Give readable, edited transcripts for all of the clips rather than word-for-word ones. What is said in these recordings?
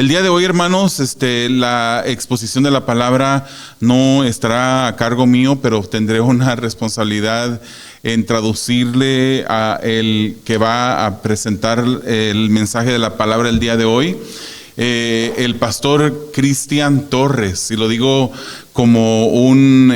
El día de hoy, hermanos, la exposición de la palabra no estará a cargo mío, pero tendré una responsabilidad en traducirle a el que va a presentar el mensaje de la palabra el día de hoy. El pastor Cristian Torres, y lo digo como un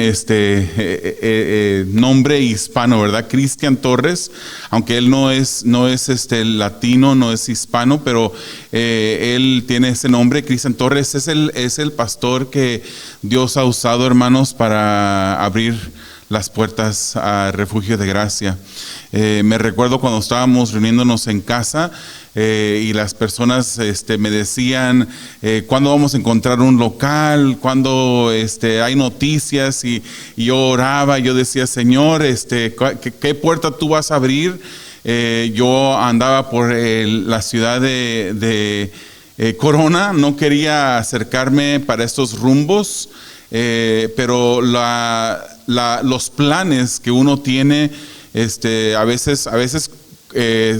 nombre hispano, ¿verdad? Cristian Torres, aunque él no es latino, no es hispano, pero él tiene ese nombre. Cristian Torres es el pastor que Dios ha usado, hermanos, para abrir las puertas a Refugio de Gracia. Me recuerdo cuando estábamos reuniéndonos en casa y las personas me decían ¿cuándo vamos a encontrar un local? ¿Cuándo hay noticias? Y yo oraba, yo decía, Señor, ¿qué puerta tú vas a abrir? Yo andaba por la ciudad de Corona, no quería acercarme para estos rumbos, pero los planes que uno tiene a veces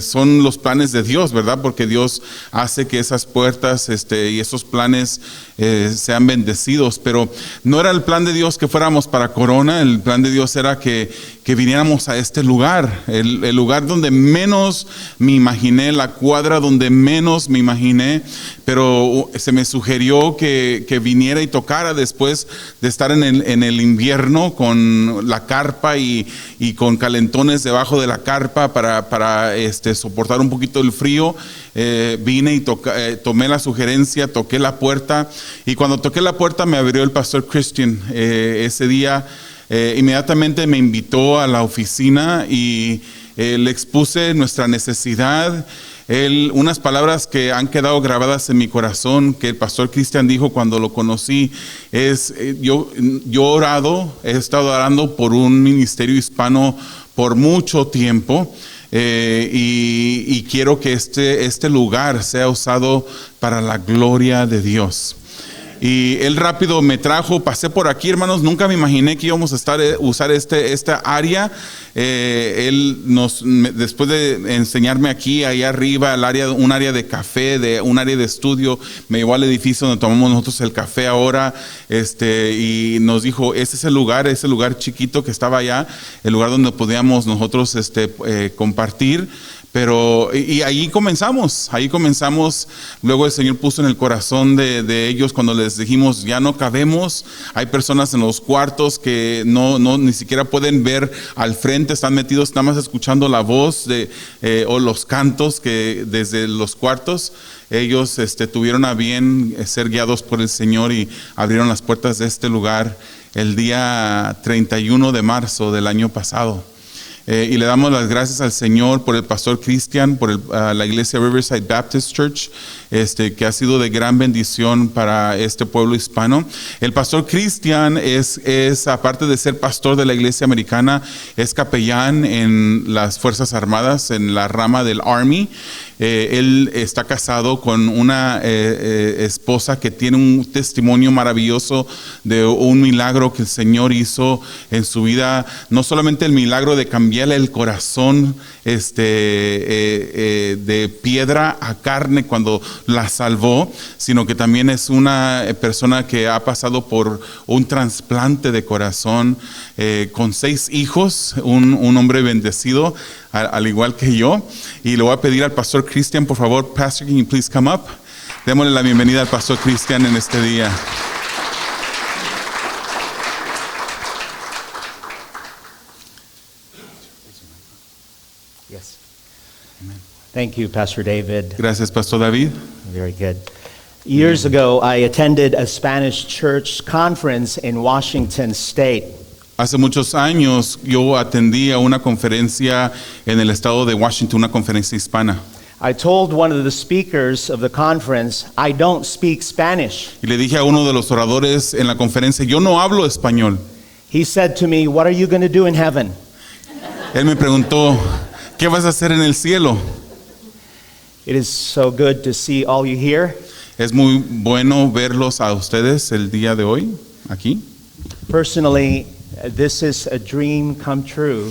son los planes de Dios, ¿verdad? Porque Dios hace que esas puertas y esos planes sean bendecidos, pero no era el plan de Dios que fuéramos para Corona. El plan de Dios era que viniéramos a este lugar, el lugar donde menos me imaginé, la cuadra donde menos me imaginé, pero se me sugirió que viniera y tocara después de estar en el invierno con la carpa y con calentones debajo de la carpa para soportar un poquito el frío. Vine y tomé la sugerencia, toqué la puerta, y cuando toqué la puerta me abrió el pastor Christian. Ese día inmediatamente me invitó a la oficina y le expuse nuestra necesidad. Unas palabras que han quedado grabadas en mi corazón, que el pastor Cristian dijo cuando lo conocí, yo he estado orando por un ministerio hispano por mucho tiempo, y quiero que este lugar sea usado para la gloria de Dios. Y él rápido me trajo, pasé por aquí, hermanos, nunca me imaginé que íbamos a usar esta área. Después de enseñarme aquí, ahí arriba, un área de café, un área de estudio, me llevó al edificio donde tomamos nosotros el café ahora, y nos dijo, ese es el lugar, ese lugar chiquito que estaba allá, el lugar donde podíamos nosotros compartir. Pero, y ahí comenzamos. Luego el Señor puso en el corazón de ellos, cuando les dijimos, ya no cabemos. Hay personas en los cuartos que ni siquiera pueden ver al frente, están metidos nada más escuchando la voz o los cantos que desde los cuartos. Ellos tuvieron a bien ser guiados por el Señor y abrieron las puertas de este lugar el día 31 de marzo del año pasado. Y le damos las gracias al Señor por el pastor Cristian, por la iglesia Riverside Baptist Church, que ha sido de gran bendición para este pueblo hispano. El pastor Cristian es, aparte de ser pastor de la iglesia americana, es capellán en las Fuerzas Armadas, en la rama del Army. Él está casado con una esposa que tiene un testimonio maravilloso de un milagro que el Señor hizo en su vida. No solamente el milagro de cambiarle el corazón de piedra a carne cuando la salvó, sino que también es una persona que ha pasado por un trasplante de corazón, con 6 hijos, un hombre bendecido, al igual que yo. Y le voy a pedir al pastor Cristian, por favor, Pastor, can you please come up? Démosle la bienvenida al pastor Cristian en este día. Yes. Amen. Thank you, Pastor David. Gracias, Pastor David. Very good. Years ago, I attended a Spanish church conference in Washington State. Hace muchos años yo atendí a una conferencia en el estado de Washington, una conferencia hispana. I told one of the speakers of the conference, I don't speak Spanish. Y le dije a uno de los oradores en la conferencia, yo no hablo español. He said to me, what are you going to do in heaven? Él me preguntó, ¿qué vas a hacer en el cielo? It is so good to see all you here. Es muy bueno verlos a ustedes el día de hoy, aquí. Personally, this is a dream come true.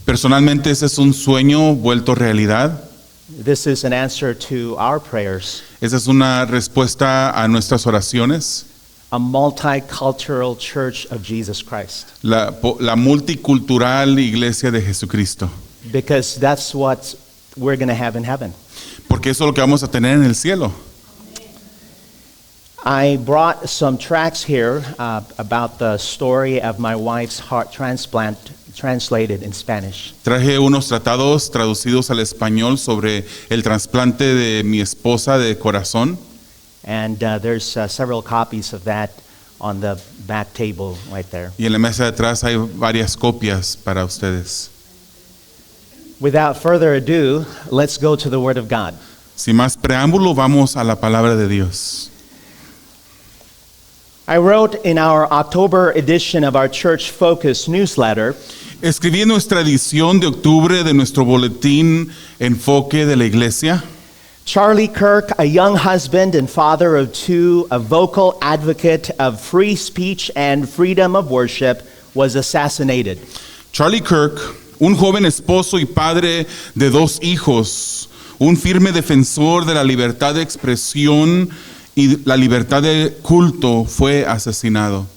Personalmente, ese es un sueño vuelto realidad. This is an answer to our prayers. Esa es una respuesta a nuestras oraciones. A multicultural church of Jesus Christ. La multicultural iglesia de Jesucristo. Because that's what we're going to have in heaven. Porque eso es lo que vamos a tener en el cielo. I brought some tracts here about the story of my wife's heart transplant translated in Spanish. Traje unos tratados traducidos al español sobre el trasplante de mi esposa de corazón. And there's several copies of that on the back table right there. Y en la mesa de atrás hay varias copias para ustedes. Without further ado, let's go to the Word of God. Sin más preámbulo, vamos a la palabra de Dios. I wrote in our October edition of our Church Focus newsletter, Escribí en nuestra edición de octubre de nuestro boletín Enfoque de la Iglesia. Charlie Kirk, a young husband and father of two, a vocal advocate of free speech and freedom of worship, was assassinated. Charlie Kirk, un joven esposo y padre de dos hijos, un firme defensor de la libertad de expresión y la libertad de culto, fue asesinado.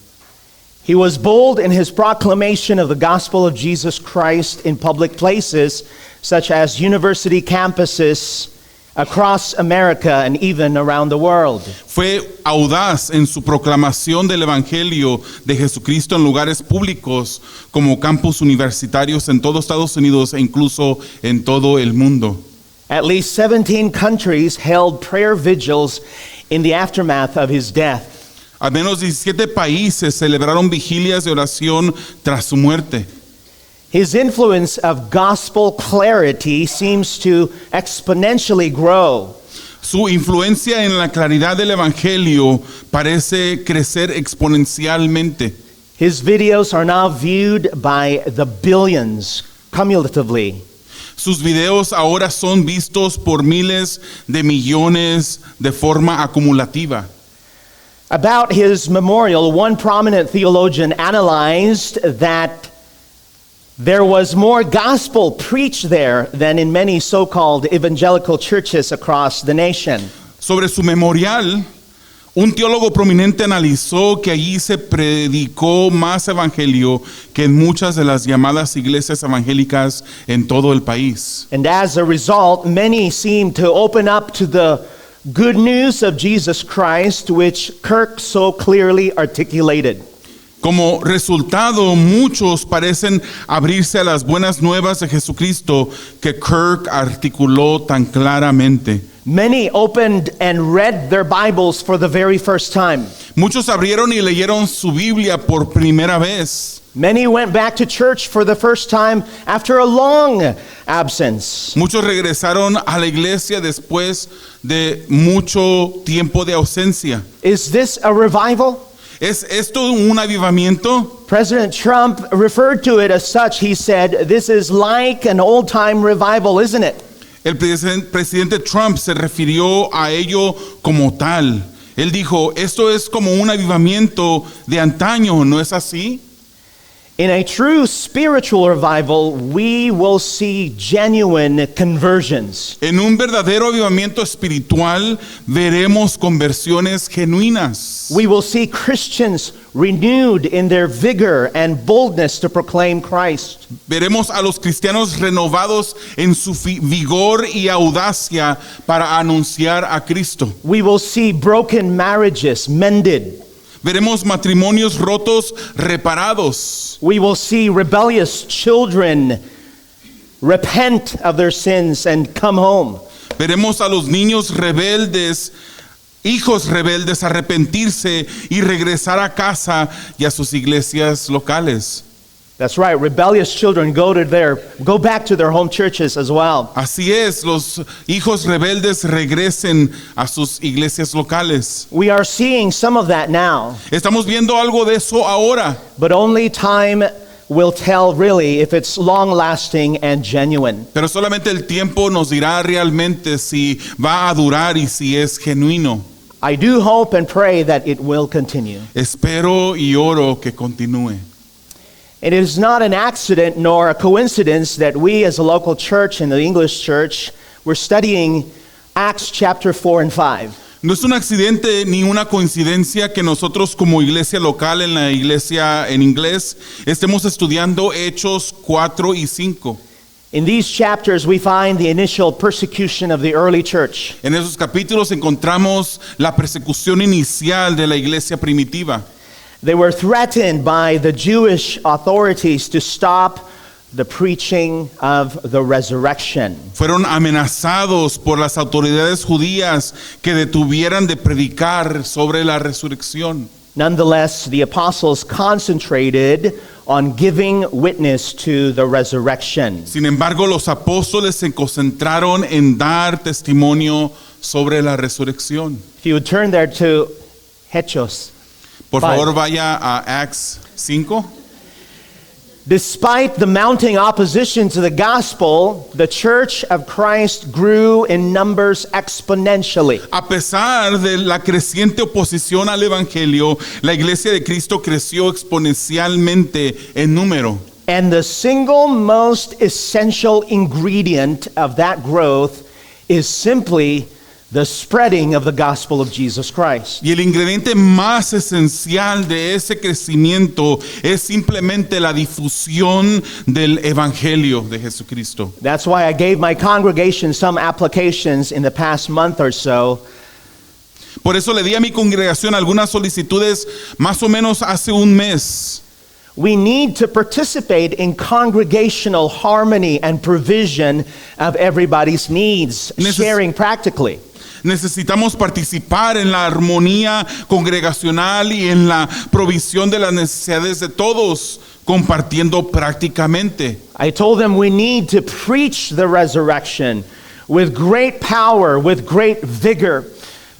He was bold in his proclamation of the gospel of Jesus Christ in public places, such as university campuses across America and even around the world. Fue audaz en su proclamación del Evangelio de Jesucristo en lugares públicos como campus universitarios en todo Estados Unidos e incluso en todo el mundo. At least 17 countries held prayer vigils in the aftermath of his death. Al menos 17 países celebraron vigilias de oración tras su muerte. His influence of gospel clarity seems to exponentially grow. Su influencia en la claridad del Evangelio parece crecer exponencialmente. His videos are now viewed by the billions cumulatively. Sus videos ahora son vistos por miles de millones de forma acumulativa. About his memorial, one prominent theologian analyzed that there was more gospel preached there than in many so-called evangelical churches across the nation. Sobre su memorial, un teólogo prominente analizó que allí se predicó más evangelio que en muchas de las llamadas iglesias evangélicas en todo el país. And as a result, many seem to open up to the good news of Jesus Christ, which Kirk so clearly articulated. Como resultado, muchos parecen abrirse a las buenas nuevas de Jesucristo que Kirk articuló tan claramente. Many opened and read their Bibles for the very first time. Muchos abrieron y leyeron su Biblia por primera vez. Many went back to church for the first time after a long absence. Muchos regresaron a la iglesia después de mucho tiempo de ausencia. Is this a revival? ¿Es esto un avivamiento? President Trump referred to it as such. He said, "This is like an old-time revival, isn't it?" El presidente Trump se refirió a ello como tal. Él dijo, esto es como un avivamiento de antaño, ¿no es así? In a true spiritual revival, we will see genuine conversions. En un verdadero avivamiento espiritual veremos conversiones genuinas. We will see Christians renewed in their vigor and boldness to proclaim Christ. Veremos a los cristianos renovados en su vigor y audacia para anunciar a Cristo. We will see broken marriages mended. Veremos matrimonios rotos reparados. We will see rebellious children repent of their sins and come home. Veremos a los niños rebeldes, hijos rebeldes, arrepentirse y regresar a casa y a sus iglesias locales. That's right, rebellious children go back to their home churches as well. Así es, los hijos rebeldes regresen a sus iglesias locales. We are seeing some of that now, Estamos viendo algo de eso ahora, but only time will tell really if it's long-lasting and genuine. pero solamente el tiempo nos dirá realmente si va a durar y si es genuino. I do hope and pray that it will continue. Espero y oro que continúe. It is not an accident nor a coincidence that we as a local church in the English church, we're studying Acts chapter 4 and 5. No es un accidente ni una coincidencia que nosotros como iglesia local en la iglesia en inglés estemos estudiando Hechos 4 y 5. In these chapters, we find the initial persecution of the early church. En esos capítulos encontramos la persecución inicial de la iglesia primitiva. They were threatened by the Jewish authorities to stop the preaching of the resurrection. Fueron amenazados por las autoridades judías que detuvieran de predicar sobre la resurrección. Nonetheless, the apostles concentrated on giving witness to the resurrection. Sin embargo, los apóstoles se concentraron en dar testimonio sobre la resurrección. If you would turn there to Hechos. Por Five. favor, vaya a Acts 5. Despite the mounting opposition to the gospel, the church of Christ grew in numbers exponentially. A pesar de la creciente oposición al evangelio, la iglesia de Cristo creció exponencialmente en número. And the single most essential ingredient of that growth is simply the spreading of the gospel of Jesus Christ. Y el ingrediente más esencial de ese crecimiento es simplemente la difusión del evangelio de Jesucristo. That's why I gave my congregation some applications in the past month or so. Por eso le di a mi congregación algunas solicitudes más o menos hace un mes. We need to participate in congregational harmony and provision of everybody's needs, sharing practically. Necesitamos participar en la armonía congregacional y en la provisión de las necesidades de todos, compartiendo prácticamente. I told them we need to preach the resurrection with great power, with great vigor,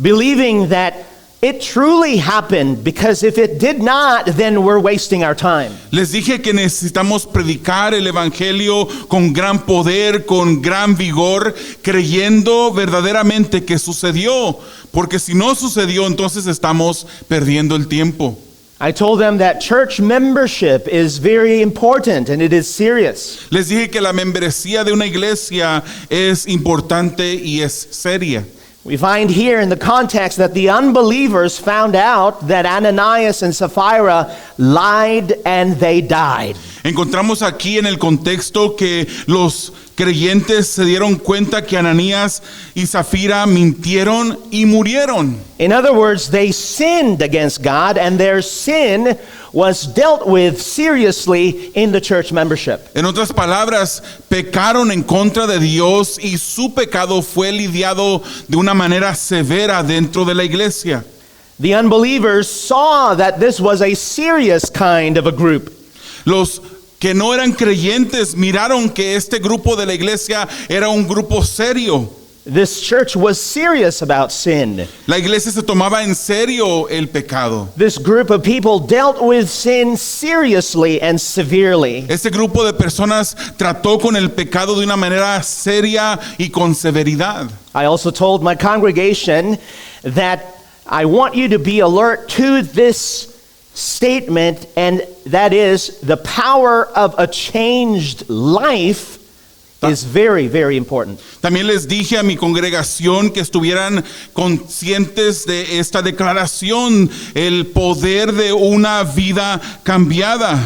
believing that it truly happened, because if it did not, then we're wasting our time. Les dije que necesitamos predicar el evangelio con gran poder, con gran vigor, creyendo verdaderamente que sucedió, porque si no sucedió, entonces estamos perdiendo el tiempo. I told them that church membership is very important and it is serious. Les dije que la membresía de una iglesia es importante y es seria. We find here in the context that the unbelievers found out that Ananias and Sapphira lied and they died. Encontramos aquí en el contexto que los creyentes se dieron cuenta que Ananías y Zafira mintieron y murieron. In other words, they sinned against God, and their sin was dealt with seriously in the church membership. En otras palabras, pecaron en contra de Dios y su pecado fue lidiado de una manera severa dentro de la iglesia. The unbelievers saw that this was a serious kind of a group. Los que no eran creyentes miraron que este grupo de la iglesia era un grupo serio. This church was serious about sin. La iglesia se tomaba en serio el pecado. This group of people dealt with sin seriously and severely. Este grupo de personas trató con el pecado de una manera seria y con severidad. I also told my congregation that I want you to be alert to this statement, and that is the power of a changed life is very, very important. También les dije a mi congregación que estuvieran conscientes de esta declaración, el poder de una vida cambiada.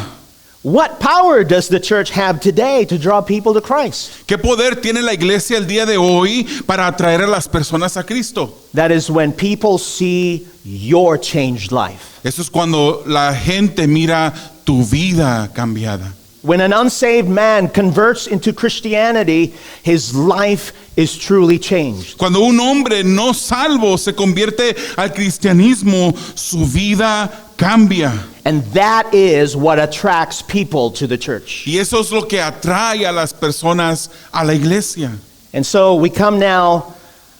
What power does the church have today to draw people to Christ? ¿Qué poder tiene la iglesia el día de hoy para atraer a las personas a Cristo? That is when people see your changed life. Eso es cuando la gente mira tu vida cambiada. When an unsaved man converts into Christianity, his life is truly changed. Cuando un hombre no salvo se convierte al cristianismo, su vida cambia. And that is what attracts people to the church. Y eso es lo que atrae a las personas a la iglesia. And so we come now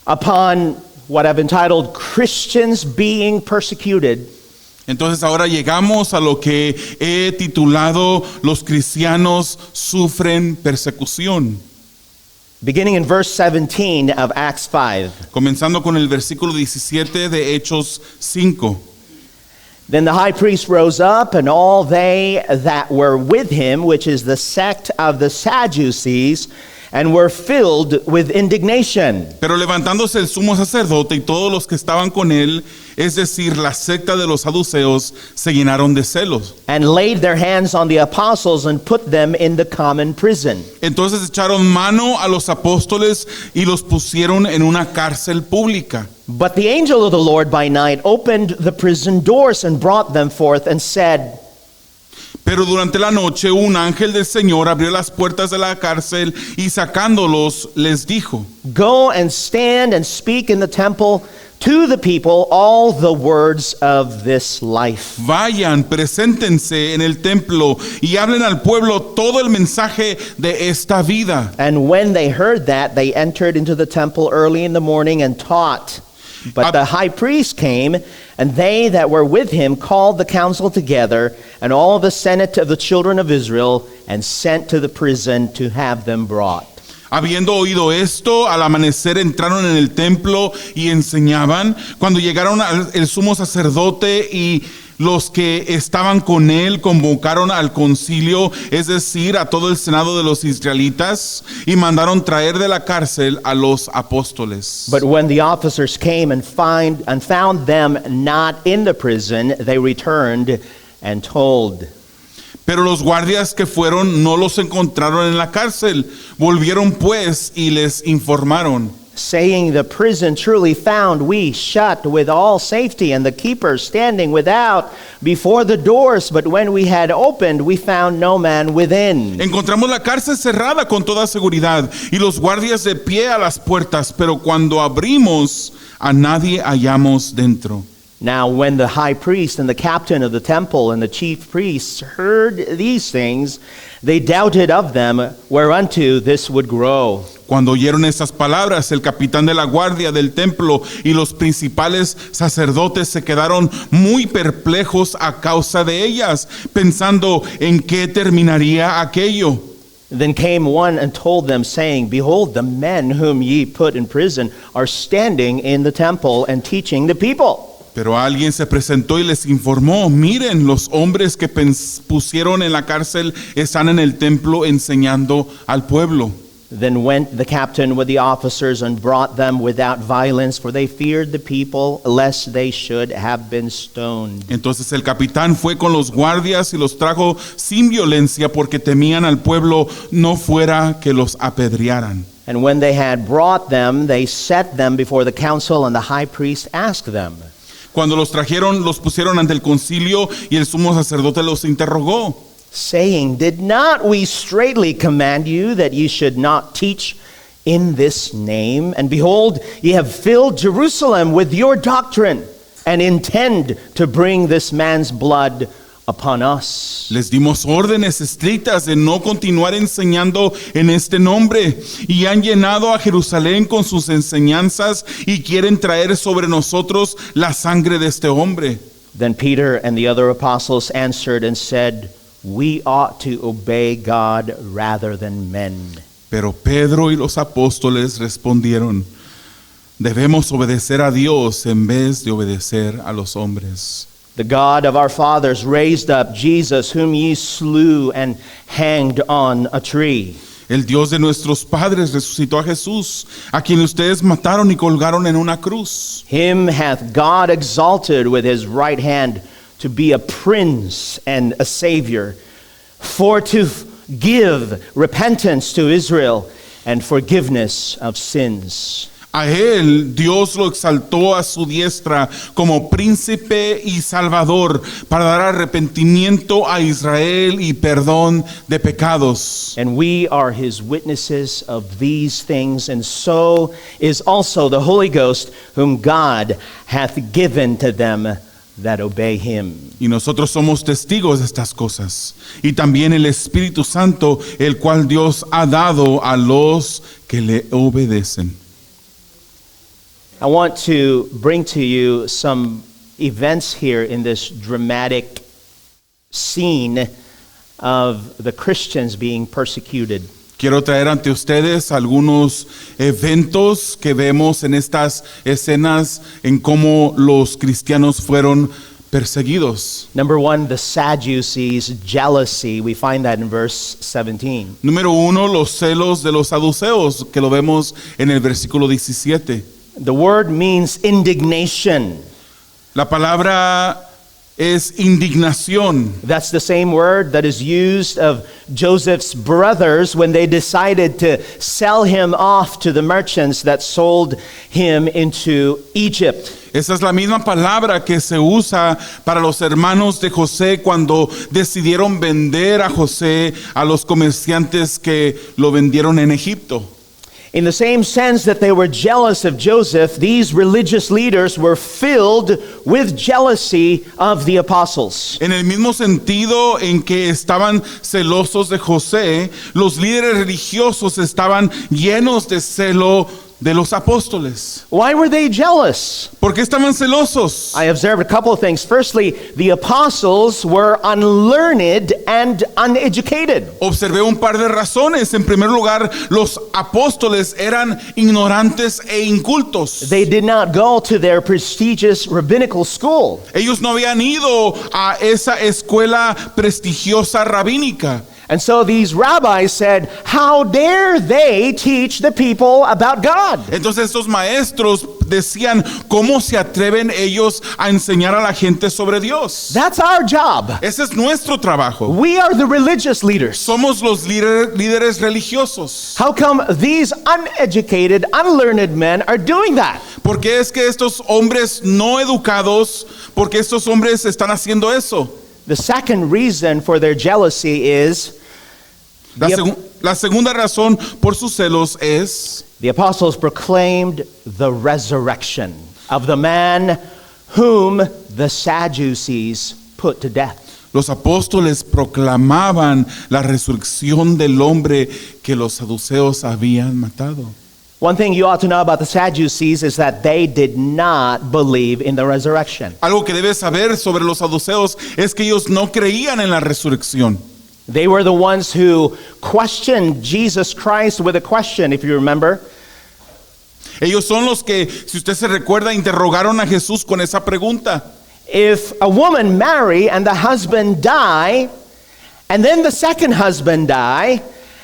upon what I've entitled Christians Being Persecuted. Entonces ahora llegamos a lo que he titulado Los cristianos sufren persecución. Beginning in verse 17 of Acts 5. Comenzando con el versículo 17 de Hechos 5. Then the high priest rose up, and all they that were with him, which is the sect of the Sadducees, and were filled with indignation. Pero levantándose el sumo sacerdote y todos los que estaban con él, es decir, la secta de los saduceos, se llenaron de celos. And laid their hands on the apostles and put them in the common prison. Entonces echaron mano a los apóstoles y los pusieron en una cárcel pública. But the angel of the Lord by night opened the prison doors and brought them forth and said, Pero durante la noche un ángel del Señor abrió las puertas de la cárcel y sacándolos les dijo, Go and stand and speak in the temple to the people all the words of this life. vayan, preséntense en el templo y hablen al pueblo todo el mensaje de esta vida. And when they heard that, they entered into the temple early in the morning and taught. But the high priest came, and they that were with him called the council together, and all the senate of the children of Israel, and sent to the prison to have them brought. Habiendo oído esto, al amanecer entraron en el templo y enseñaban. Cuando llegaron el sumo sacerdote y los que estaban con él convocaron al concilio, es decir, a todo el senado de los israelitas, y mandaron traer de la cárcel a los apóstoles. But when the officers came and found them not in the prison, they returned and told. Pero los guardias que fueron no los encontraron en la cárcel. Volvieron pues y les informaron, saying, The prison truly found we shut with all safety, and the keepers standing without before the doors. But when we had opened, we found no man within. encontramos la cárcel cerrada con toda seguridad y los guardias de pie a las puertas, pero cuando abrimos a nadie hallamos dentro. Now when the high priest and the captain of the temple and the chief priests heard these things, they doubted of them whereunto this would grow. Cuando oyeron estas palabras, el capitán de la guardia del templo y los principales sacerdotes se quedaron muy perplejos a causa de ellas, pensando en qué terminaría aquello. Then came one and told them, saying, Behold, the men whom ye put in prison are standing in the temple and teaching the people. Pero alguien se presentó y les informó, miren, los hombres que pusieron en la cárcel están en el templo enseñando al pueblo. Then went the captain with the officers and brought them without violence, for they feared the people, lest they should have been stoned. Entonces el capitán fue con los guardias y los trajo sin violencia porque temían al pueblo no fuera que los apedrearan. And when they had brought them, they set them before the council, and the high priest asked them, Cuando los trajeron, los pusieron ante el concilio y el sumo sacerdote los interrogó, saying, Did not we straitly command you that ye should not teach in this name? And behold, ye have filled Jerusalem with your doctrine, and intend to bring this man's blood upon us. Les dimos órdenes estrictas de no continuar enseñando en este nombre y han llenado a Jerusalén con sus enseñanzas y quieren traer sobre nosotros la sangre de este hombre. Then Peter and the other apostles answered and said, We ought to obey God rather than men. Pero Pedro y los apóstoles respondieron, debemos obedecer a Dios en vez de obedecer a los hombres. The God of our fathers raised up Jesus, whom ye slew and hanged on a tree. El Dios de nuestros padres resucitó a Jesús, a quien ustedes mataron y colgaron en una cruz. Him hath God exalted with his right hand to be a prince and a savior, for to give repentance to Israel and forgiveness of sins. A él Dios lo exaltó a su diestra como príncipe y salvador para dar arrepentimiento a Israel y perdón de pecados. And we are his witnesses of these things, and so is also the Holy Ghost, whom God hath given to them that obey him. Y nosotros somos testigos de estas cosas. Y también el Espíritu Santo, el cual Dios ha dado a los que le obedecen. I want to bring to you some events here in this dramatic scene of the Christians being persecuted. Quiero traer ante ustedes algunos eventos que vemos en estas escenas en cómo los cristianos fueron perseguidos. Number one, the Sadducees' jealousy. We find that in verse 17. Número 1, los celos de los saduceos, que lo vemos en el versículo 17. The word means indignation. La palabra es indignación. That's the same word that is used of Joseph's brothers when they decided to sell him off to the merchants that sold him into Egypt. Esa es la misma palabra que se usa para los hermanos de José cuando decidieron vender a José a los comerciantes que lo vendieron en Egipto. In the same sense that they were jealous of Joseph, these religious leaders were filled with jealousy of the apostles. En el mismo sentido en que estaban celosos de José, los líderes religiosos estaban llenos de celo de los apóstoles. Why were they jealous? ¿Por qué estaban celosos? I observed a couple of things. Firstly, the apostles were unlearned and uneducated. Observé un par de razones. En primer lugar, los apóstoles eran ignorantes e incultos. They did not go to their prestigious rabbinical school. Ellos no habían ido a esa escuela prestigiosa rabínica. And so these rabbis said, how dare they teach the people about God? Entonces estos maestros decían, ¿cómo se atreven ellos a enseñar a la gente sobre Dios? That's our job. Ese es nuestro trabajo. We are the religious leaders. Somos los líderes religiosos. How come these uneducated, unlearned men are doing that? ¿Por qué es que estos hombres no educados, por qué estos hombres están haciendo eso? The second reason for their jealousy is La segunda razón por sus celos es the apostles proclaimed the resurrection of the man whom the Sadducees put to death. los apóstoles proclamaban la resurrección del hombre que los saduceos habían matado. One thing you ought to know about the Sadducees is that they did not believe in the resurrection. Algo que debes saber sobre los saduceos es que ellos no creían en la resurrección. They were the ones who questioned Jesus Christ with a question, if you remember. Ellos son los que, si usted se recuerda, interrogaron a Jesús con esa pregunta. If a woman marry and the husband die, and then the second husband die,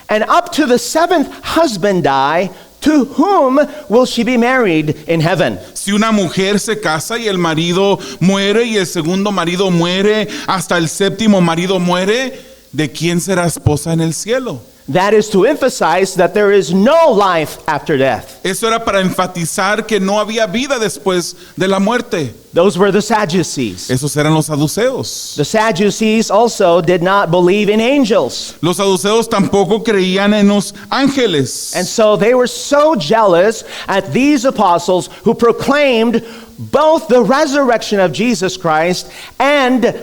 and up to the seventh husband die, to whom will she be married in heaven? Si una mujer se casa y el marido muere y el segundo marido muere, hasta el séptimo marido muere, ¿de quién será esposa en el cielo? That is to emphasize that there is no life after death. Eso era para enfatizar que no había vida después de la muerte. Those were the Sadducees. Esos eran los saduceos. The Sadducees also did not believe in angels. Los saduceos tampoco creían en los ángeles. And so they were so jealous at these apostles who proclaimed both the resurrection of Jesus Christ and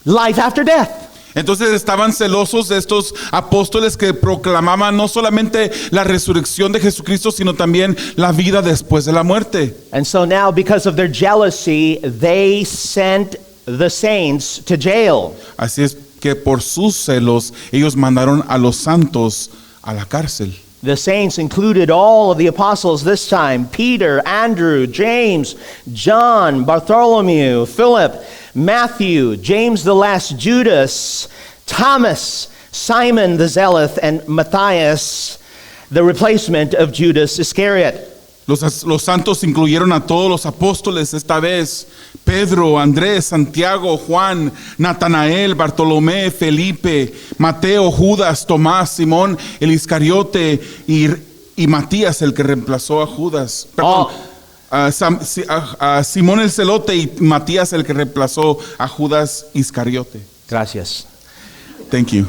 life after death. Entonces estaban celosos de estos apóstoles que proclamaban no solamente la resurrección de Jesucristo, sino también la vida después de la muerte. And so now, because of their jealousy, they sent the saints to jail. Así es que por sus celos ellos mandaron a los santos a la cárcel. The saints included all of the apostles this time: Peter, Andrew, James, John, Bartholomew, Philip, Matthew, James the Less, Judas, Thomas, Simon the Zealot, and Matthias, the replacement of Judas Iscariot. Los santos incluyeron a todos los apóstoles esta vez: Pedro, Andrés, Santiago, Juan, Natanael, Bartolomé, Felipe, Mateo, Judas, Tomás, Simón, el Iscariote y Matías, el que reemplazó a Judas. Perdón, a Simón el Celote y Matías, el que reemplazó a Judas Iscariote. Gracias. Thank you.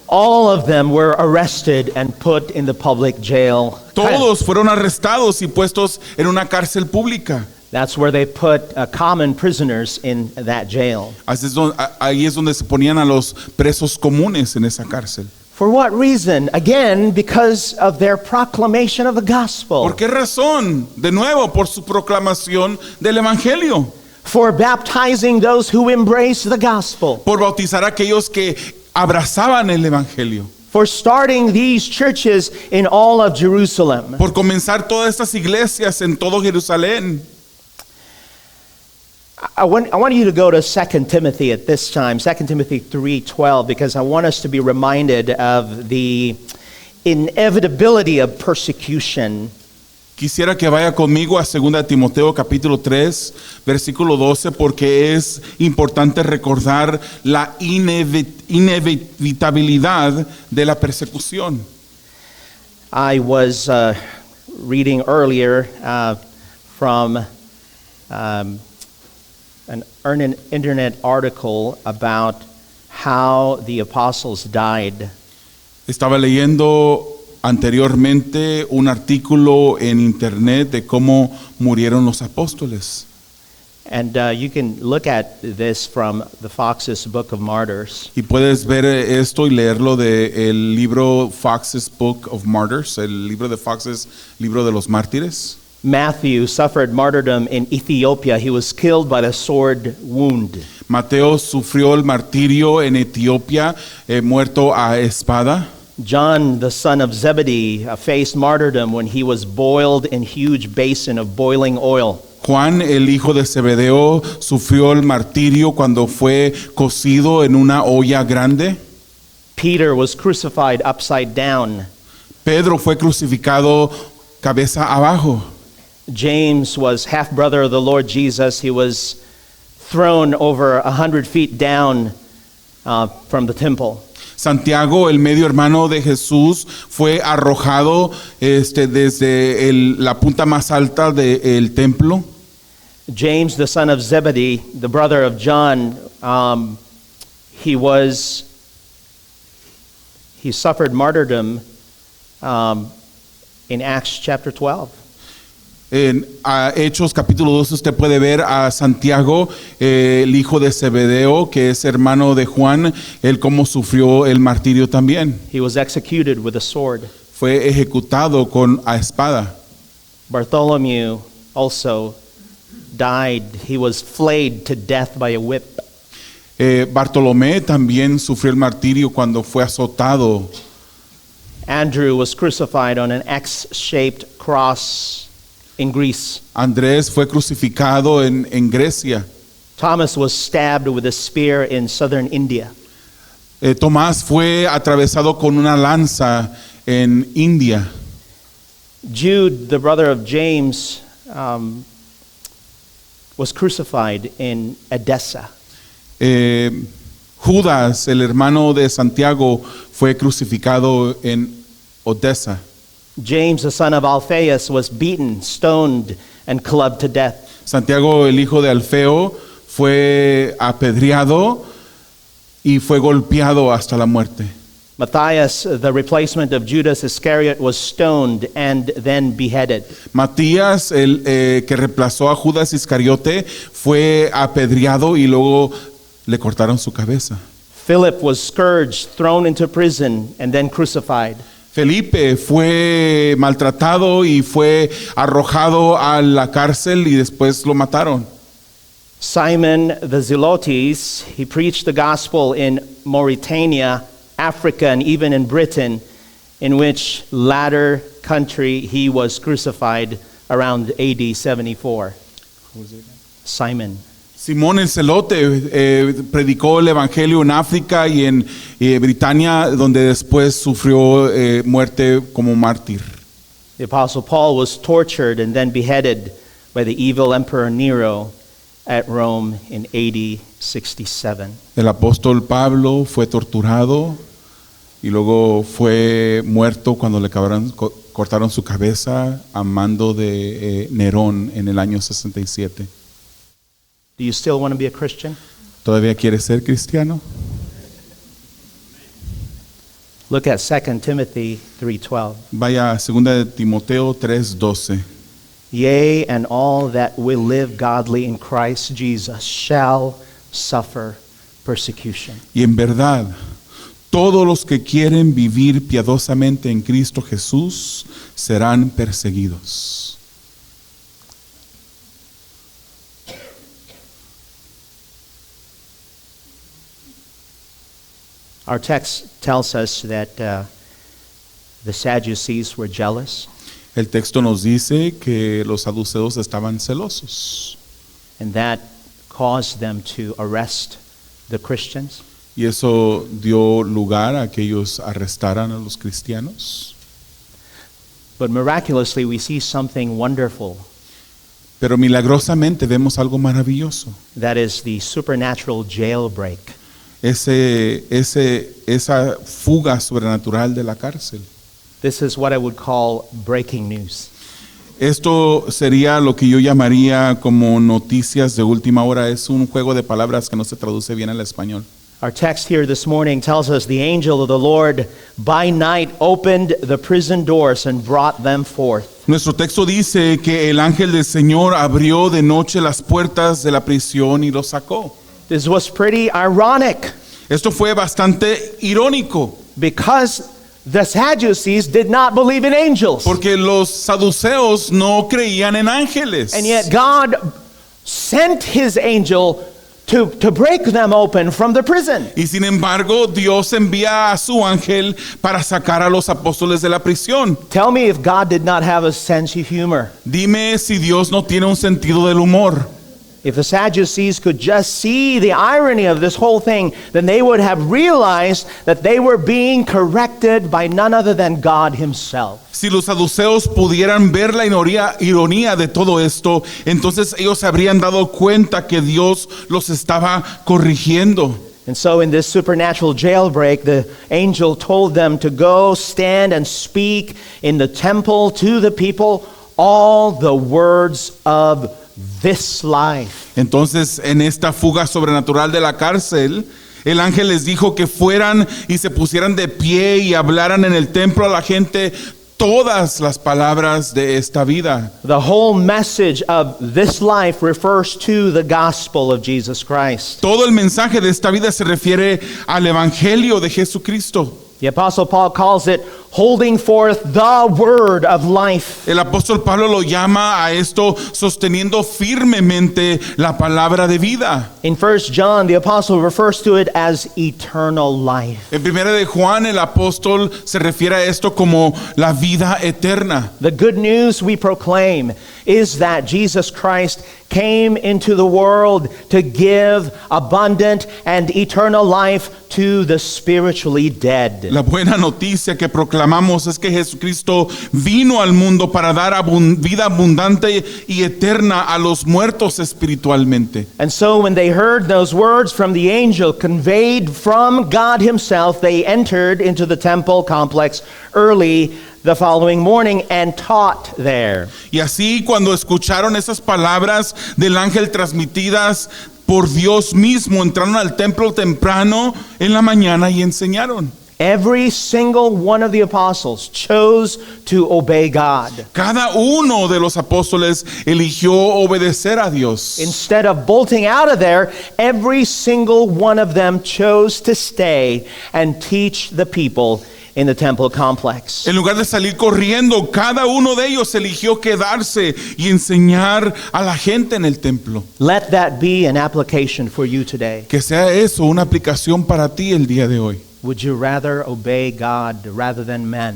All of them were arrested and put in the public jail. Todos fueron arrestados y puestos en una cárcel pública. That's where they put common prisoners in that jail. Ahí es donde se ponían a los presos comunes en esa cárcel. For what reason? Again, because of their proclamation of the gospel. ¿Por qué razón? De nuevo, por su proclamación del evangelio. For baptizing those who embrace the gospel. Por bautizar a aquellos que abrazaban el evangelio. For starting these churches in all of Jerusalem. Por comenzar todas estas iglesias en todo Jerusalén. I want you to go to 2 Timothy at this time, 2 Timothy 3:12, because I want us to be reminded of the inevitability of persecution. Quisiera que vaya conmigo a 2 Timoteo capítulo 3, versículo 12, porque es importante recordar la inevitabilidad de la persecución. I was reading earlier from an internet article about how the apostles died. Estaba leyendo anteriormente un artículo en internet de cómo murieron los apóstoles. And you can look at this from the Fox's Book of Martyrs. Y puedes ver esto y leerlo del libro Fox's Book of Martyrs, el libro de Fox's libro de los mártires. Matthew suffered martyrdom in Ethiopia. He was killed by the sword wound. Mateo sufrió el martirio en Etiopía, muerto a espada. John, the son of Zebedee, faced martyrdom when he was boiled in huge basin of boiling oil. Juan, el hijo de Zebedeo, sufrió el martirio cuando fue cocido en una olla grande. Peter was crucified upside down. Pedro fue crucificado cabeza abajo. James was half-brother of the Lord Jesus. He was thrown over 100 feet down from the temple. Santiago, el medio hermano de Jesús, fue arrojado desde la punta más alta del templo. James, the son of Zebedee, the brother of John, he suffered martyrdom in Acts chapter 12. En Hechos capítulo 12 usted puede ver a Santiago, el hijo de Zebedeo, que es hermano de Juan, él cómo sufrió el martirio también. He was executed with a sword. Fue ejecutado con a espada. Bartholomew also died. He was flayed to death by a whip. Bartolomé también sufrió el martirio cuando fue azotado. Andrew was crucified on an X-shaped cross in Greece. Andrés fue crucificado en Grecia. Thomas was stabbed with a spear in southern India. Tomás fue atravesado con una lanza en India. Jude, the brother of James, was crucified in Edessa. Judas, el hermano de Santiago, fue crucificado en Odessa. James, the son of Alphaeus, was beaten, stoned, and clubbed to death. Santiago, el hijo de Alfeo, fue apedreado y fue golpeado hasta la muerte. Matthias, the replacement of Judas Iscariot, was stoned and then beheaded. Matías, el que reemplazó a Judas Iscariote, fue apedreado y luego le cortaron su cabeza. Philip was scourged, thrown into prison, and then crucified. Felipe fue maltratado y fue arrojado a la cárcel y después lo mataron. Simon the Zelotes, he preached the gospel in Mauritania, Africa, and even in Britain, in which latter country he was crucified around AD 74. Simon. Simón el Celote predicó el evangelio en África y en Britania, donde después sufrió muerte como mártir. The Apostle Paul was tortured and then beheaded by the evil Emperor Nero at Rome in AD 67. El apóstol Pablo fue torturado y luego fue muerto cuando le cortaron su cabeza a mando de Nerón en el año 67. Do you still want to be a Christian? ¿Todavía quiere ser cristiano? Look at 2 Timothy 3:12. Vaya a 2 Timoteo 3:12. Yea, and all that will live godly in Christ Jesus shall suffer persecution. Y en verdad, todos los que quieren vivir piadosamente en Cristo Jesús serán perseguidos. Our text tells us that the Sadducees were jealous, El texto nos dice que los saduceos estaban celosos and that caused them to arrest the Christians. Y eso dio lugar a que ellos arrestaran a los cristianos. But miraculously, we see something wonderful. Pero milagrosamente vemos algo maravilloso. That is the supernatural jailbreak. Esa fuga sobrenatural de la cárcel. This is what I would call breaking news. Esto sería lo que yo llamaría como noticias de última hora. Es un juego de palabras que no se traduce bien al español. Our text here this morning tells us the angel of the Lord by night opened the prison doors and brought them forth. Nuestro texto dice que el ángel del Señor abrió de noche las puertas de la prisión y los sacó. This was pretty ironic Esto fue bastante irónico, because the Sadducees did not believe in angels. porque los saduceos no creían en ángeles. And yet God sent his angel to break them open from the prison. Y sin embargo, Dios envía a su ángel para sacar a los apóstoles de la prisión. Tell me if God did not have a sense of humor. Dime si Dios no tiene un sentido del humor. If the Sadducees could just see the irony of this whole thing, then they would have realized that they were being corrected by none other than God himself. Si los saduceos pudieran ver la ironía de todo esto, entonces ellos se habrían dado cuenta que Dios los estaba corrigiendo. And so in this supernatural jailbreak, the angel told them to go stand and speak in the temple to the people all the words of this life. Entonces, en esta fuga sobrenatural de la cárcel, el ángel les dijo que fueran y se pusieran de pie y hablaran en el templo a la gente todas las palabras de esta vida. The whole message of this life refers to the gospel of Jesus Christ. Todo el mensaje de esta vida se refiere al evangelio de Jesucristo. The Apostle Paul calls it holding forth the word of life. El apóstol Pablo lo llama a esto sosteniendo firmemente la palabra de vida. In 1 John, the apostle refers to it as eternal life. En 1 de Juan, el apóstol se refiere a esto como la vida eterna. The good news we proclaim is that Jesus Christ came into the world to give abundant and eternal life to the spiritually dead. La buena noticia que proclamamos es que Jesucristo vino al mundo para dar vida abundante y eterna a los muertos espiritualmente. And so when they heard those words from the angel conveyed from God himself, they entered into the temple complex early the following morning and taught there. Y así cuando escucharon esas palabras del ángel transmitidas por Dios mismo, entraron al templo temprano en la mañana y enseñaron. Every single one of the apostles chose to obey God. Cada uno de los apóstoles eligió obedecer a Dios. Instead of bolting out of there, every single one of them chose to stay and teach the people in the temple complex. En lugar de salir corriendo, cada uno de ellos eligió quedarse y enseñar a la gente en el templo. Let that be an application for you today. Que sea eso una aplicación para ti el día de hoy. Would you rather obey God rather than men?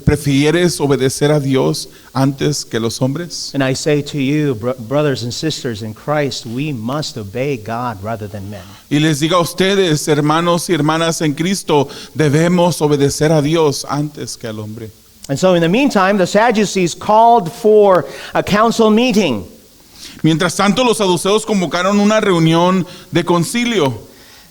¿Prefieres obedecer a Dios antes que los hombres? And I say to you, brothers and sisters in Christ, we must obey God rather than men. Y les digo a ustedes, hermanos y hermanas en Cristo, debemos obedecer a Dios antes que al hombre. And so in the meantime, the Sadducees called for a council meeting. Mientras tanto, los saduceos convocaron una reunión de concilio.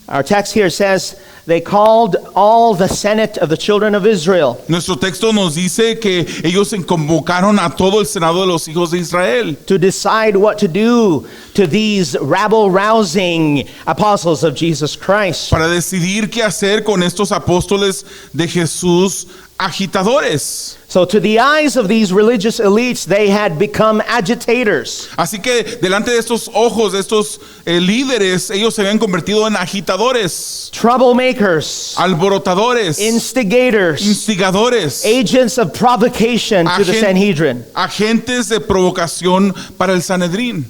Our text here says they called all the Senate of the children of Israel. Nuestro texto nos dice que ellos convocaron a todo el senado de los hijos de Israel To decide what to do to these rabble-rousing apostles of Jesus Christ. para decidir qué hacer con estos apóstoles de Jesús agitadores. So to the eyes of these religious elites, they had become agitators. Así que delante de estos ojos de estos líderes, ellos se habían convertido en agitadores, Troublemakers, alborotadores, instigators, instigadores, agents of provocation to the Sanhedrin. agentes de provocación para el Sanedrín.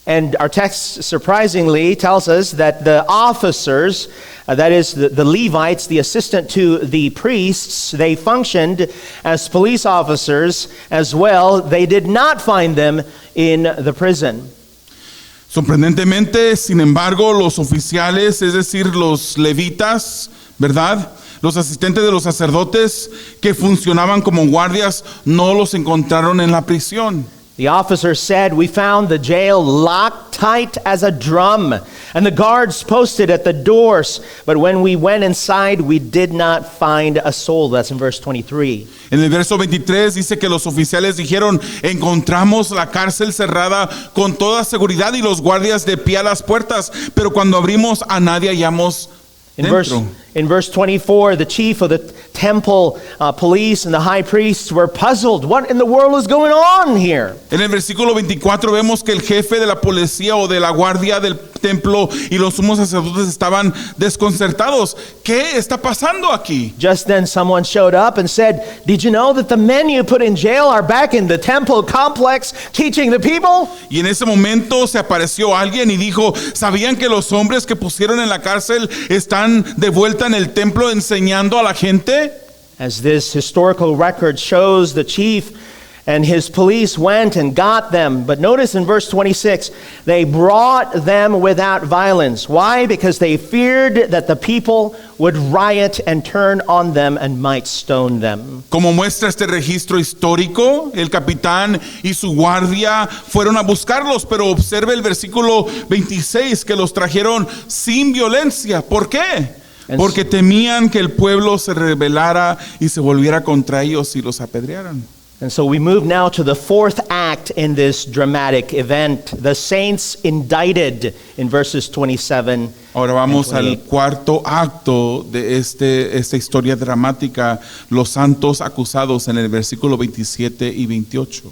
And our text surprisingly tells us that the officers, that is the Levites, the assistant to the priests, they functioned as police officers as well. They did not find them in the prison. Sorprendentemente, sin embargo, los oficiales, es decir, los levitas, ¿verdad? Los asistentes de los sacerdotes que funcionaban como guardias no los encontraron en la prisión. The officer said, "We found the jail locked tight as a drum, and the guards posted at the doors. But when we went inside, we did not find a soul." That's in verse 23. En el verso 23 dice que los oficiales dijeron, encontramos la cárcel cerrada con toda seguridad y los guardias de pie a las puertas, pero cuando abrimos a nadie hallamos dentro. In verse 24, the chief of the temple police and the high priests were puzzled. What in the world is going on here? En el versículo 24 vemos que el jefe de la policía o de la guardia del templo y los sumos sacerdotes estaban desconcertados. ¿Qué está pasando aquí? Just then someone showed up and said, "Did you know that the men you put in jail are back in the temple complex teaching the people?" Y en ese momento se apareció alguien y dijo, ¿sabían que los hombres que pusieron en la cárcel están de vuelta en el templo enseñando a la gente? As this historical record shows, the chief and his police went and got them. But notice in verse 26, they brought them without violence. Why? Because they feared that the people would riot and turn on them and might stone them. Como muestra este registro histórico, el capitán y su guardia fueron a buscarlos, pero observe el versículo 26 que los trajeron sin violencia. ¿Por qué? Porque temían que el pueblo se rebelara y se volviera contra ellos y los apedrearan. And so we move now to the fourth act in this dramatic event. The saints indicted in verses 27. Ahora vamos and al 28. cuarto acto de esta historia dramática, los santos acusados en el versículo 27 y 28.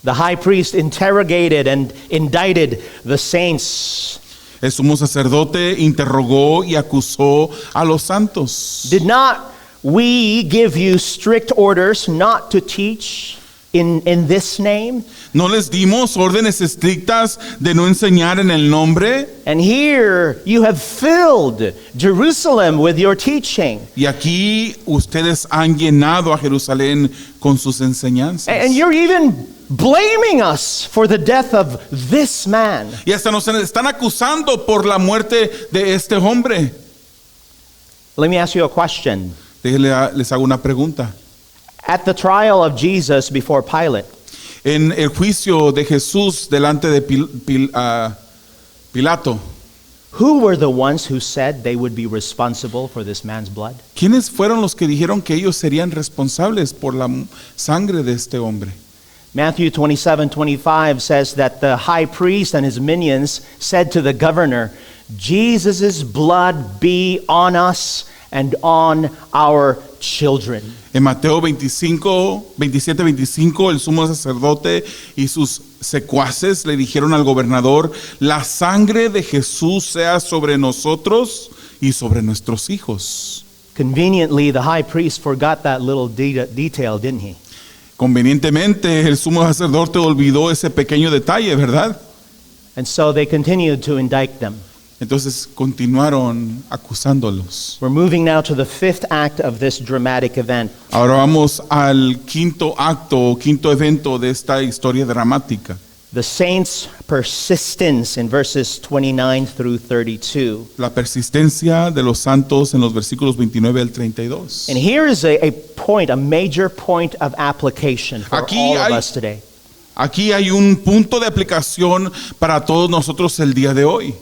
The high priest interrogated and indicted the saints. El sumo sacerdote interrogó y acusó a los santos. Did not we give you strict orders not to teach in this name? ¿No les dimos órdenes estrictas de no enseñar en el nombre? And here you have filled Jerusalem with your teaching. Y aquí ustedes han llenado a Jerusalén con sus enseñanzas. And you're even blaming us for the death of this man. Y hasta nos están acusando por la muerte de este hombre. Let me ask you a question. Les hago una pregunta. At the trial of Jesus before Pilate, En el juicio de Jesús delante de Pilato, who were the ones who said they would be responsible for this man's blood? ¿quiénes fueron los que dijeron que ellos serían responsables por la sangre de este hombre? Matthew 27:25 says that the high priest and his minions said to the governor, "Jesus' blood be on us and on our children." En Mateo 27-25, el sumo sacerdote y sus secuaces le dijeron al gobernador, la sangre de Jesús sea sobre nosotros y sobre nuestros hijos. Conveniently, the high priest forgot that little detail, didn't he? Convenientemente, el sumo sacerdote olvidó ese pequeño detalle, ¿verdad? And so they continued to indict them. Entonces continuaron acusándolos. We're moving now to the fifth act of this dramatic event. Ahora vamos al quinto acto, quinto evento de esta historia dramática. The saints' persistence in verses 29 through 32. La persistencia de los santos en los versículos 29 al 32. And here is a point, a major point of application for Aquí all of hay- us today. Aquí hay un punto de aplicación para todos nosotros el día de hoy.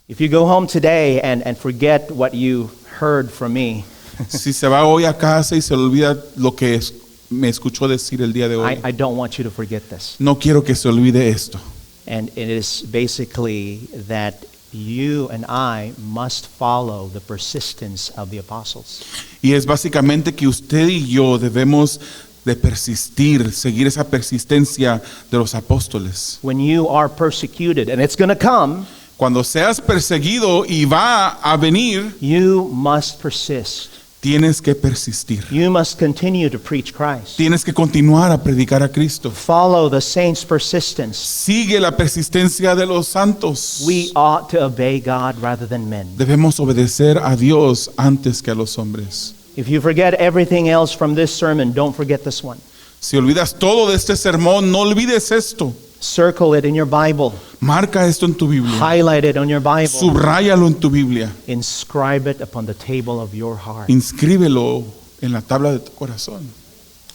If you go home today and forget what you heard from me, Si se va hoy a casa y se le olvida lo que me escuchó decir el día de hoy, I don't want you to forget this. no quiero que se olvide esto. And it is basically that you and I must follow the persistence of the apostles. Y es básicamente que usted y yo debemos de persistir, seguir esa persistencia de los apóstoles. When you are persecuted, and it's going to come, Cuando seas perseguido y va a venir, you must persist. tienes que persistir. You must continue to preach Christ. Tienes que continuar a predicar a Cristo. Follow the saints' persistence. Sigue la persistencia de los santos. We ought to obey God rather than men. Debemos obedecer a Dios antes que a los hombres. If you forget everything else from this sermon, don't forget this one. Si olvidas todo de este sermón, no olvides esto. Circle it in your Bible. Marca esto en tu Biblia. Highlight it on your Bible. Subráyalo en tu Biblia. Inscribe it upon the table of your heart. Inscríbelo en la tabla de tu corazón.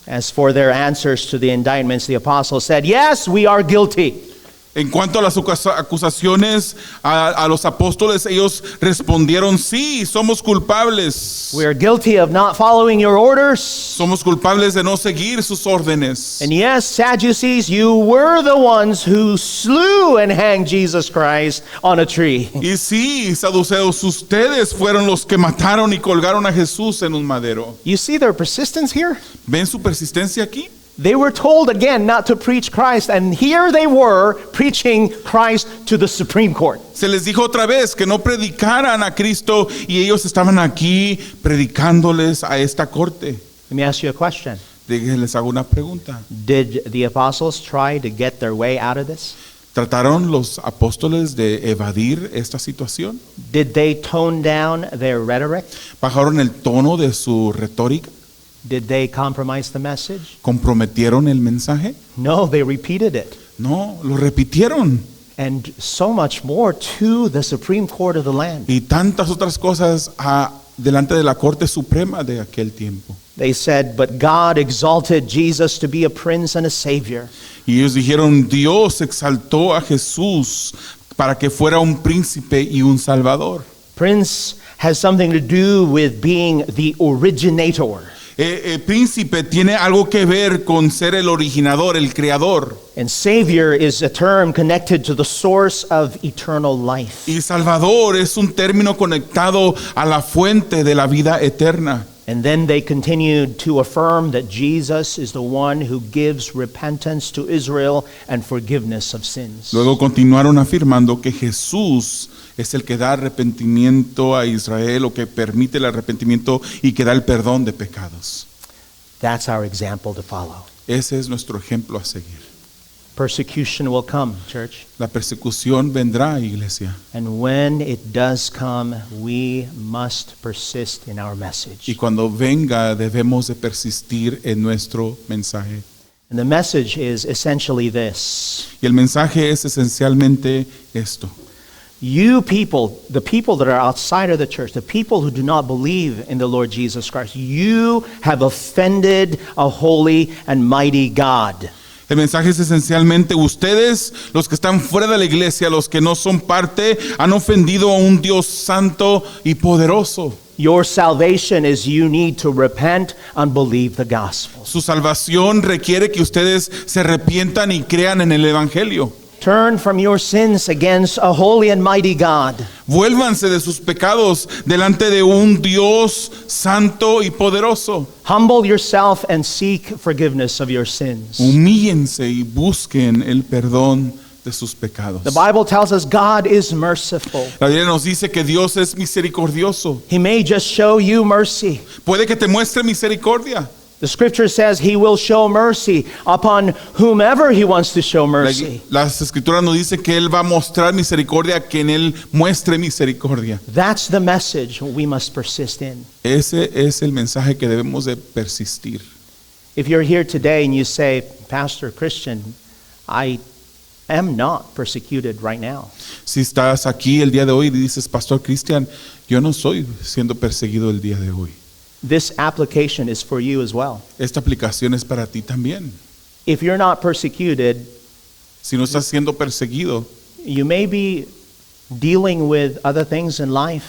As for their answers to the indictments, the apostles said, yes, we are guilty. En cuanto a las acusaciones a los apóstoles, ellos respondieron, sí, somos culpables. We are guilty of not following your orders. Somos culpables de no seguir sus órdenes. And yes, Sadducees, you were the ones who slew and hanged Jesus Christ on a tree. Y sí, saduceos, ustedes fueron los que mataron y colgaron a Jesús en un madero. You see their persistence here? ¿Ven su persistencia aquí? They were told again not to preach Christ, and here they were preaching Christ to the Supreme Court. Se les dijo otra vez que no predicaran a Cristo y ellos estaban aquí predicándoles a esta corte. Let me ask you a question. Les hago una pregunta. Did the apostles try to get their way out of this? ¿Trataron los apóstoles de evadir esta situación? Did they tone down their rhetoric? ¿Bajaron el tono de su retórica? Did they compromise the message? ¿Comprometieron el mensaje? No, they repeated it. No, lo repitieron. And so much more to the Supreme Court of the land. Y tantas otras cosas delante de la Corte Suprema de aquel tiempo. They said, but God exalted Jesus to be a prince and a savior. Y ellos dijeron, Dios exaltó a Jesús para que fuera un príncipe y un salvador. Prince has something to do with being the originator. Príncipe tiene algo que ver con ser el originador, el creador. And savior is a term connected to the source of eternal life. Y salvador es un término conectado a la fuente de la vida eterna. And then they continued to affirm that Jesus is the one who gives repentance to Israel and forgiveness of sins. Luego continuaron afirmando que Jesús es el que da arrepentimiento a Israel, o que permite el arrepentimiento y que da el perdón de pecados. That's our example to follow. Ese es nuestro ejemplo a seguir. Persecution will come, church. La persecución vendrá, iglesia. And when it does come, we must persist in our message. Y cuando venga, debemos de persistir en nuestro mensaje. And the message is essentially this. Y el mensaje es esencialmente esto. You people, the people that are outside of the church, the people who do not believe in the Lord Jesus Christ, you have offended a holy and mighty God. El mensaje es esencialmente ustedes, los que están fuera de la iglesia, los que no son parte, han ofendido a un Dios santo y poderoso. Your salvation is you need to repent and believe the gospel. Su salvación requiere que ustedes se arrepientan y crean en el evangelio. Turn from your sins against a holy and mighty God. Vuélvanse de sus pecados delante de un Dios santo y poderoso. Humble yourself and seek forgiveness of your sins. Humíllense y busquen el perdón de sus pecados. The Bible tells us God is merciful. La Biblia nos dice que Dios es misericordioso. He may just show you mercy. Puede que te muestre misericordia. The scripture says he will show mercy upon whomever he wants to show mercy. Las escrituras nos dicen que Él va a mostrar misericordia a quien Él muestre misericordia. That's the message we must persist in. Ese es el mensaje que debemos de persistir. If you're here today and you say, Pastor Christian, I am not persecuted right now. Si estás aquí el día de hoy y dices, Pastor Cristian, yo no soy siendo perseguido el día de hoy. This application is for you as well. Esta aplicación es para ti también. If you're not persecuted, Si no estás siendo perseguido, you may be dealing with other things in life,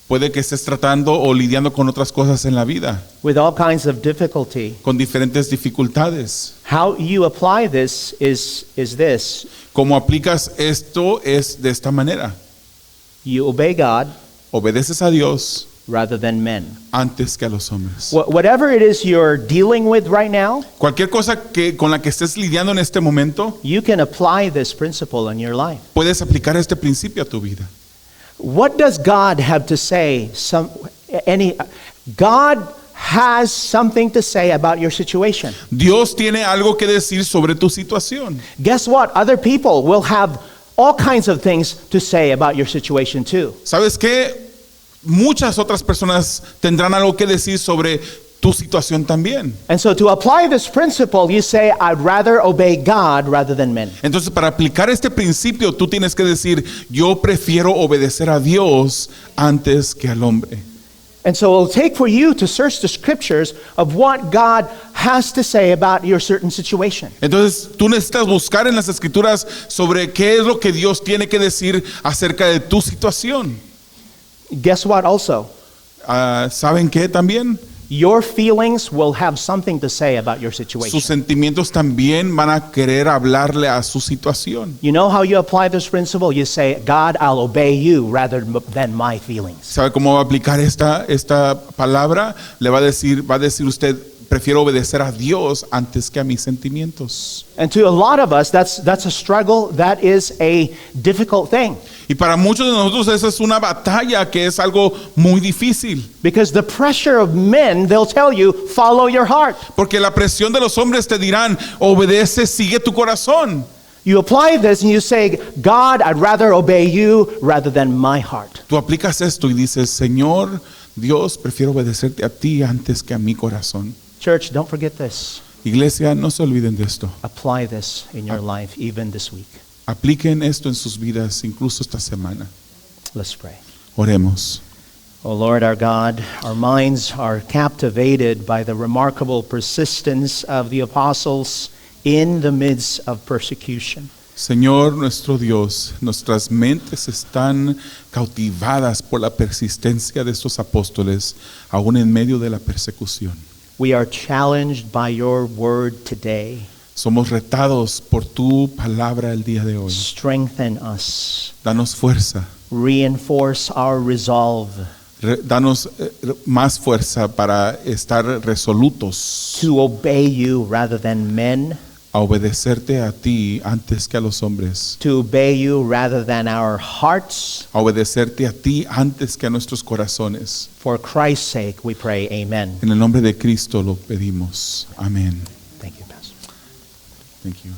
puede que estés tratando o lidiando con otras cosas en la vida, with all kinds of difficulty. con diferentes dificultades. How you apply this is this. Como aplicas esto es de esta manera. You obey God Obedeces a Dios rather than men. antes que a los hombres. Whatever it is you're dealing with right now, Cualquier cosa con la que estés lidiando en este momento, you can apply this principle in your life. puedes aplicar este principio a tu vida. What does God have to say? God has something to say about your situation. Dios tiene algo que decir sobre tu situación. Guess what? Other people will have all kinds of things to say about your situation too. ¿Sabes qué? Muchas otras personas tendrán algo que decir sobre tu situación también. And so to apply this principle, you say, I'd rather obey God rather than men. Entonces, para aplicar este principio, tú tienes que decir, yo prefiero obedecer a Dios antes que al hombre. And so it'll take for you to search the scriptures of what God has to say about your certain situation. Entonces, tú necesitas buscar en las escrituras sobre qué es lo que Dios tiene que decir acerca de tu situación. Guess what also? ¿Saben qué también? Your feelings will have something to say about your Sus situation. sentimientos también van a querer hablarle a su situación. You know how you apply this principle? You say, God, I'll obey you rather than my feelings. ¿Sabe cómo va a aplicar esta palabra? Le va a decir usted, prefiero obedecer a Dios antes que a mis sentimientos. And to a lot of us, that's a struggle. That is a difficult thing. Y para muchos de nosotros esa es una batalla que es algo muy difícil. Because the pressure of men, they'll tell you, follow your heart. Porque la presión de los hombres te dirán, obedece, sigue tu corazón. You apply this and you say, God, I'd rather obey you rather than my heart. Tú aplicas esto y dices, Señor, Dios, prefiero obedecerte a ti antes que a mi corazón. Church, don't forget this. Iglesia, no se olviden de esto. Apply this in your life, even this week. Apliquen esto en sus vidas, incluso esta semana. Let's pray. Oremos. Oh Lord our God, our minds are captivated by the remarkable persistence of the apostles in the midst of persecution. Señor nuestro Dios, nuestras mentes están cautivadas por la persistencia de estos apóstoles, aún en medio de la persecución. We are challenged by your word today. Somos retados por tu palabra el día de hoy. Strengthen us. Danos fuerza, Reinforce our resolve danos más fuerza para estar resolutos to obey you rather than men, a obedecerte a ti antes que a los hombres, to obey you rather than our hearts. a obedecerte a ti antes que a nuestros corazones. For Christ's sake, we pray, amen. En el nombre de Cristo lo pedimos. Amén. Thank you, Pastor. Thank you.